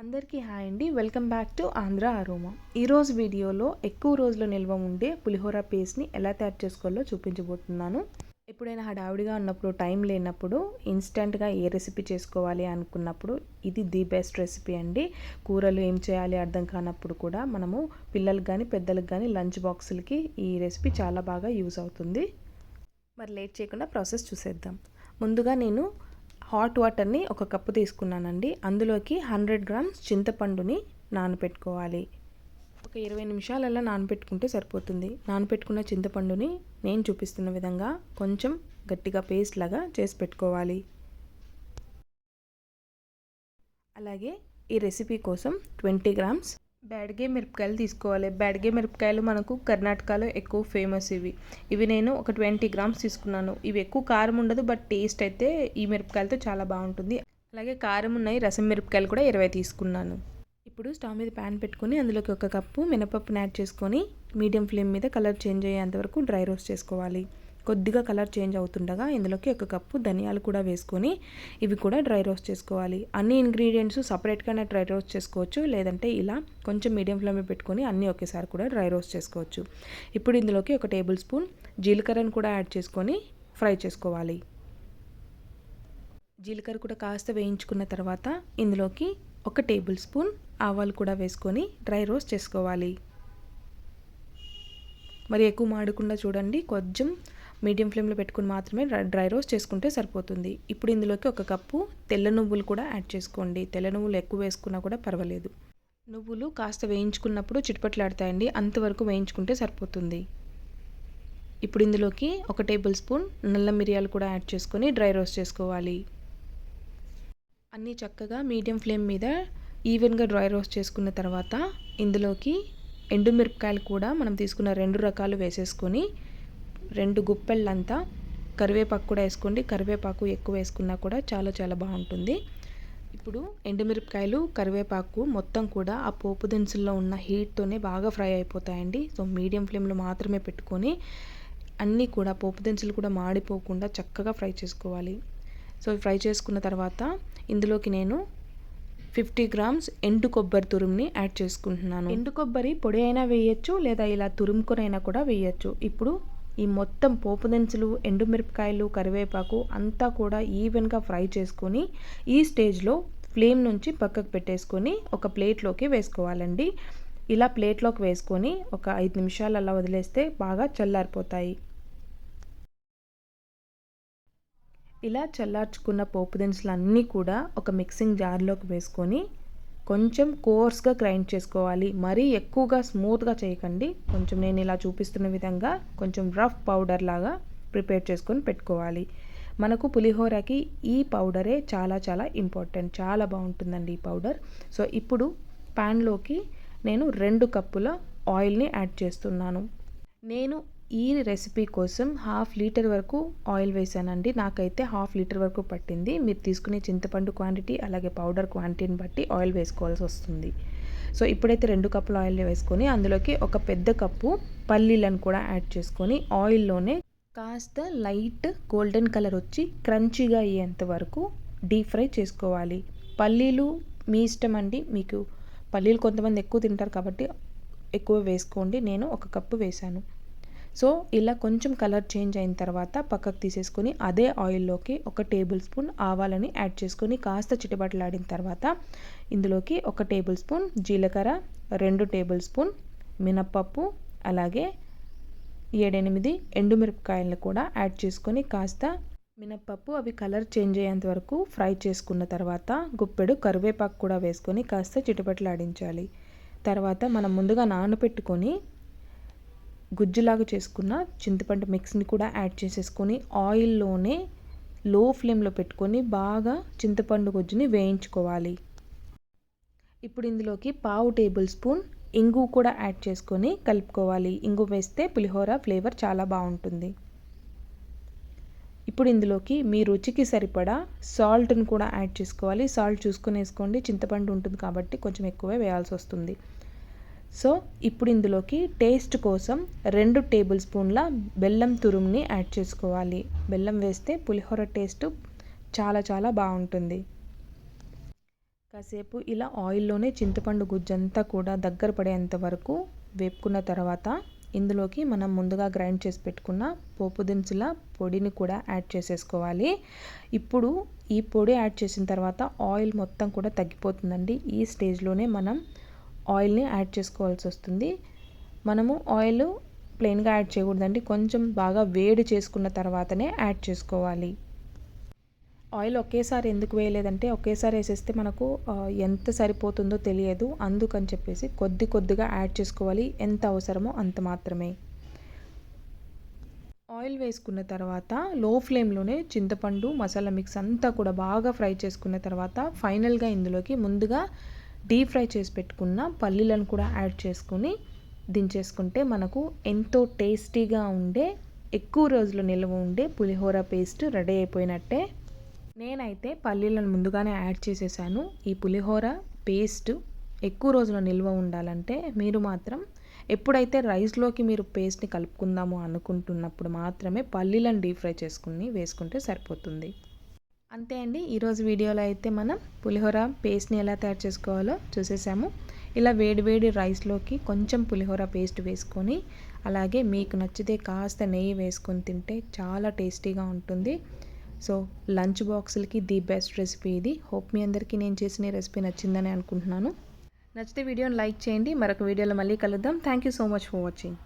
అందరికీ హాయ్ అండి. Welcome back to Andhra aroma. ఈరోజు వీడియోలో ఎక్కువ రోజులు నిల్వ ఉండే పులిహోర పేస్ట్ని ఎలా తయారు చేసుకోవాలో చూపించబోతున్నాను. ఎప్పుడైనా హడావిడిగా ఉన్నప్పుడు, టైం లేనప్పుడు, ఇన్స్టెంట్గా ఏ రెసిపీ చేసుకోవాలి అనుకున్నప్పుడు ఇది ది బెస్ట్ రెసిపీ అండి. కూరలు ఏం చేయాలి అర్థం కానప్పుడు కూడా మనము పిల్లలకు కానీ పెద్దలకు కానీ లంచ్ బాక్సులకి ఈ రెసిపీ చాలా బాగా యూజ్ అవుతుంది. మరి లేట్ చేయకుండా ప్రాసెస్ చూసేద్దాం. ముందుగా నేను హాట్ వాటర్ని ఒక కప్పు తీసుకున్నానండి. అందులోకి 100 గ్రామ్స్ చింతపండుని నానబెట్టుకోవాలి. ఒక 20 నిమిషాలలా నానబెట్టుకుంటే సరిపోతుంది. నానబెట్టుకున్న చింతపండుని నేను చూపిస్తున్న విధంగా కొంచెం గట్టిగా పేస్ట్ లాగా చేసి పెట్టుకోవాలి. అలాగే ఈ రెసిపీ కోసం 20 గ్రామ్స్ బ్యాడ్గే మిరపకాయలు తీసుకోవాలి. బ్యాడ్గే మిరపకాయలు మనకు కర్ణాటకలో ఎక్కువ ఫేమస్. ఇవి నేను ఒక 20 గ్రామ్స్ తీసుకున్నాను. ఇవి ఎక్కువ కారం ఉండదు, బట్ టేస్ట్ అయితే ఈ మిరపకాయలతో చాలా బాగుంటుంది. అలాగే కారం ఉన్నాయి రసం మిరపకాయలు కూడా 20 తీసుకున్నాను. ఇప్పుడు స్టవ్ మీద ప్యాన్ పెట్టుకొని అందులోకి ఒక కప్పు మినపప్పుని యాడ్ చేసుకొని మీడియం ఫ్లేమ్ మీద కలర్ చేంజ్ అయ్యేంత వరకు డ్రై రోస్ట్ చేసుకోవాలి. కొద్దిగా కలర్ చేంజ్ అవుతుండగా ఇందులోకి ఒక కప్పు ధనియాలు కూడా వేసుకొని ఇవి కూడా డ్రై రోస్ట్ చేసుకోవాలి. అన్ని ఇంగ్రీడియంట్స్ సపరేట్గానే డ్రై రోస్ట్ చేసుకోవచ్చు, లేదంటే ఇలా కొంచెం మీడియం ఫ్లేమ్లో పెట్టుకొని అన్నీ ఒకేసారి కూడా డ్రై రోస్ట్ చేసుకోవచ్చు. ఇప్పుడు ఇందులోకి ఒక టేబుల్ స్పూన్ జీలకర్రను కూడా యాడ్ చేసుకొని ఫ్రై చేసుకోవాలి. జీలకర్ర కూడా కాస్త వేయించుకున్న తర్వాత ఇందులోకి ఒక టేబుల్ స్పూన్ ఆవాలు కూడా వేసుకొని డ్రై రోస్ట్ చేసుకోవాలి. మరి ఎక్కువ మాడకుండా చూడండి, కొంచెం మీడియం ఫ్లేమ్లో పెట్టుకుని మాత్రమే డ్రై రోస్ట్ చేసుకుంటే సరిపోతుంది. ఇప్పుడు ఇందులోకి ఒక కప్పు తెల్ల నువ్వులు కూడా యాడ్ చేసుకోండి. తెల్ల నువ్వులు ఎక్కువ వేసుకున్నా కూడా పర్వాలేదు. నువ్వులు కాస్త వేయించుకున్నప్పుడు చిటపట్లాడతాయండి, అంతవరకు వేయించుకుంటే సరిపోతుంది. ఇప్పుడు ఇందులోకి ఒక టేబుల్ స్పూన్ నల్ల మిరియాలు కూడా యాడ్ చేసుకొని డ్రై రోస్ట్ చేసుకోవాలి. అన్నీ చక్కగా మీడియం ఫ్లేమ్ మీద ఈవెన్గా డ్రై రోస్ట్ చేసుకున్న తర్వాత ఇందులోకి ఎండుమిరపకాయలు కూడా మనం తీసుకున్న 2 రకాలు వేసేసుకొని 2 గుప్పెళ్ళంతా కరివేపాకు కూడా వేసుకోండి. కరివేపాకు ఎక్కువ వేసుకున్నా కూడా చాలా బాగుంటుంది. ఇప్పుడు ఎండుమిరపకాయలు కరివేపాకు మొత్తం కూడా ఆ పోపు దినుసుల్లో ఉన్న హీట్తోనే బాగా ఫ్రై అయిపోతాయండి. సో మీడియం ఫ్లేమ్లో మాత్రమే పెట్టుకొని అన్నీ కూడా పోపు దినుసులు కూడా మాడిపోకుండా చక్కగా ఫ్రై చేసుకోవాలి. సో ఫ్రై చేసుకున్న తర్వాత ఇందులోకి నేను 50 గ్రామ్స్ ఎండు కొబ్బరి తురుముని యాడ్ చేసుకుంటున్నాను. ఎండు కొబ్బరి పొడి అయినా వేయచ్చు, లేదా ఇలా తురుముకొనైనా కూడా వేయచ్చు. ఇప్పుడు ఈ మొత్తం పోపు దినుసులు, ఎండుమిరపకాయలు, కరివేపాకు అంతా కూడా ఈవెన్గా ఫ్రై చేసుకొని ఈ స్టేజ్లో ఫ్లేమ్ నుంచి పక్కకు పెట్టేసుకొని ఒక ప్లేట్లోకి వేసుకోవాలండి. ఇలా ప్లేట్లోకి వేసుకొని ఒక 5 నిమిషాలు అలా వదిలేస్తే బాగా చల్లారిపోతాయి. ఇలా చల్లార్చుకున్న పోపు దినుసులు అన్నీ కూడా ఒక మిక్సింగ్ జార్లోకి వేసుకొని కొంచెం కోర్స్గా గ్రైండ్ చేసుకోవాలి. మరీ ఎక్కువగా స్మూత్గా చేయకండి. కొంచెం నేను ఇలా చూపిస్తున్న విధంగా కొంచెం రఫ్ పౌడర్ లాగా ప్రిపేర్ చేసుకొని పెట్టుకోవాలి. మనకు పులిహోరకి ఈ పౌడరే చాలా ఇంపార్టెంట్. చాలా బాగుంటుందండి ఈ పౌడర్. సో ఇప్పుడు ప్యాన్లోకి నేను 2 కప్పుల ఆయిల్ని యాడ్ చేస్తున్నాను. నేను ఈ రెసిపీ కోసం 1/2 లీటర్ వరకు ఆయిల్ వేసానండి. నాకైతే 1/2 లీటర్ వరకు పట్టింది. మీరు తీసుకునే చింతపండు క్వాంటిటీ అలాగే పౌడర్ క్వాంటిటీని బట్టి ఆయిల్ వేసుకోవాల్సి వస్తుంది. సో ఇప్పుడైతే 2 కప్పుల ఆయిల్ వేసుకొని అందులోకి ఒక పెద్ద కప్పు పల్లీలను కూడా యాడ్ చేసుకొని ఆయిల్లోనే కాస్త లైట్ గోల్డెన్ కలర్ వచ్చి క్రంచీగా అయ్యేంత వరకు డీప్ ఫ్రై చేసుకోవాలి. పల్లీలు మీ ఇష్టం అండి. మీకు పల్లీలు కొంతమంది ఎక్కువ తింటారు కాబట్టి ఎక్కువ వేసుకోండి. నేను 1 కప్పు వేసాను. సో ఇలా కొంచెం కలర్ చేంజ్ అయిన తర్వాత పక్కకు తీసేసుకొని అదే ఆయిల్లోకి ఒక టేబుల్ స్పూన్ ఆవాలని యాడ్ చేసుకొని కాస్త చిటపటలాడిన తర్వాత ఇందులోకి 1 టేబుల్ స్పూన్ జీలకర్ర, 2 టేబుల్ స్పూన్ మినప్పప్పు, అలాగే 7-8 ఎండుమిరపకాయలను కూడా యాడ్ చేసుకొని కాస్త మినప్పప్పు అవి కలర్ చేంజ్ అయ్యేంత వరకు ఫ్రై చేసుకున్న తర్వాత గుప్పెడు కరివేపాకు కూడా వేసుకొని కాస్త చిటపటలాడించాలి. తర్వాత మనం ముందుగా నానబెట్టుకొని గుజ్జులాగా చేసుకున్న చింతపండు మిక్స్ని కూడా యాడ్ చేసేసుకొని ఆయిల్లోనే లో ఫ్లేమ్లో పెట్టుకొని బాగా చింతపండు గుజ్జుని వేయించుకోవాలి. ఇప్పుడు ఇందులోకి 1/2 టేబుల్ స్పూన్ ఇంగు కూడా యాడ్ చేసుకొని కలుపుకోవాలి. ఇంగు వేస్తే పులిహోర ఫ్లేవర్ చాలా బాగుంటుంది. ఇప్పుడు ఇందులోకి మీ రుచికి సరిపడా సాల్ట్ని కూడా యాడ్ చేసుకోవాలి. సాల్ట్ చూసుకొని వేసుకోండి, చింతపండు ఉంటుంది కాబట్టి కొంచెం ఎక్కువే వేయాల్సి వస్తుంది. సో ఇప్పుడు ఇందులోకి టేస్ట్ కోసం 2 టేబుల్ స్పూన్ల బెల్లం తురుముని యాడ్ చేసుకోవాలి. బెల్లం వేస్తే పులిహోర టేస్ట్ చాలా బాగుంటుంది. కాసేపు ఇలా ఆయిల్లోనే చింతపండు గుజ్జంతా కూడా దగ్గర పడేంత వరకు వేపుకున్న తర్వాత ఇందులోకి మనం ముందుగా గ్రైండ్ చేసి పెట్టుకున్న పోపు దినుసుల పొడిని కూడా యాడ్ చేసేసుకోవాలి. ఇప్పుడు ఈ పొడి యాడ్ చేసిన తర్వాత ఆయిల్ మొత్తం కూడా తగ్గిపోతుందండి. ఈ స్టేజ్లోనే మనం ఆయిల్ని యాడ్ చేసుకోవాల్సి వస్తుంది. మనము ఆయిల్ ప్లెయిన్గా యాడ్ చేయకూడదండి, కొంచెం బాగా వేడి చేసుకున్న తర్వాతనే యాడ్ చేసుకోవాలి. ఆయిల్ ఒకేసారి ఎందుకు వేయలేదంటే ఒకేసారి వేసేస్తే మనకు ఎంత సరిపోతుందో తెలియదు, అందుకని చెప్పేసి కొద్ది కొద్దిగా యాడ్ చేసుకోవాలి, ఎంత అవసరమో అంత మాత్రమే. ఆయిల్ వేసుకున్న తర్వాత లో ఫ్లేమ్లోనే చింతపండు మసాలా మిక్స్ అంతా కూడా బాగా ఫ్రై చేసుకున్న తర్వాత ఫైనల్గా ఇందులోకి ముందుగా డీప్ ఫ్రై చేసి పెట్టుకున్న పల్లీలను కూడా యాడ్ చేసుకుని దించేసుకుంటే మనకు ఎంతో టేస్టీగా ఉండే, ఎక్కువ రోజులు నిల్వ ఉండే పులిహోర పేస్ట్ రెడీ అయిపోయినట్టే. నేనైతే పల్లీలను ముందుగానే యాడ్ చేసేసాను. ఈ పులిహోర పేస్ట్ ఎక్కువ రోజులు నిల్వ ఉండాలంటే మీరు మాత్రం ఎప్పుడైతే రైస్లోకి మీరు పేస్ట్ని కలుపుకుందాము అనుకుంటున్నప్పుడు మాత్రమే పల్లీలను డీప్ ఫ్రై చేసుకుని వేసుకుంటే సరిపోతుంది. అంతే అండి, ఈరోజు వీడియోలో అయితే మనం పులిహోర పేస్ట్ని ఎలా తయారు చేసుకోవాలో చూసేసాము. ఇలా వేడివేడి రైస్లోకి కొంచెం పులిహోర పేస్ట్ వేసుకొని అలాగే మీకు నచ్చితే కాస్త నెయ్యి వేసుకొని తింటే చాలా టేస్టీగా ఉంటుంది. సో లంచ్ బాక్సులకి ది బెస్ట్ రెసిపీ ఇది. హోప్ మీ అందరికీ నేను చేసిన రెసిపీ నచ్చిందని అనుకుంటున్నాను. నచ్చితే వీడియోని లైక్ చేయండి. మరొక వీడియోలో మళ్ళీ కలుద్దాం. Thank you so much for watching.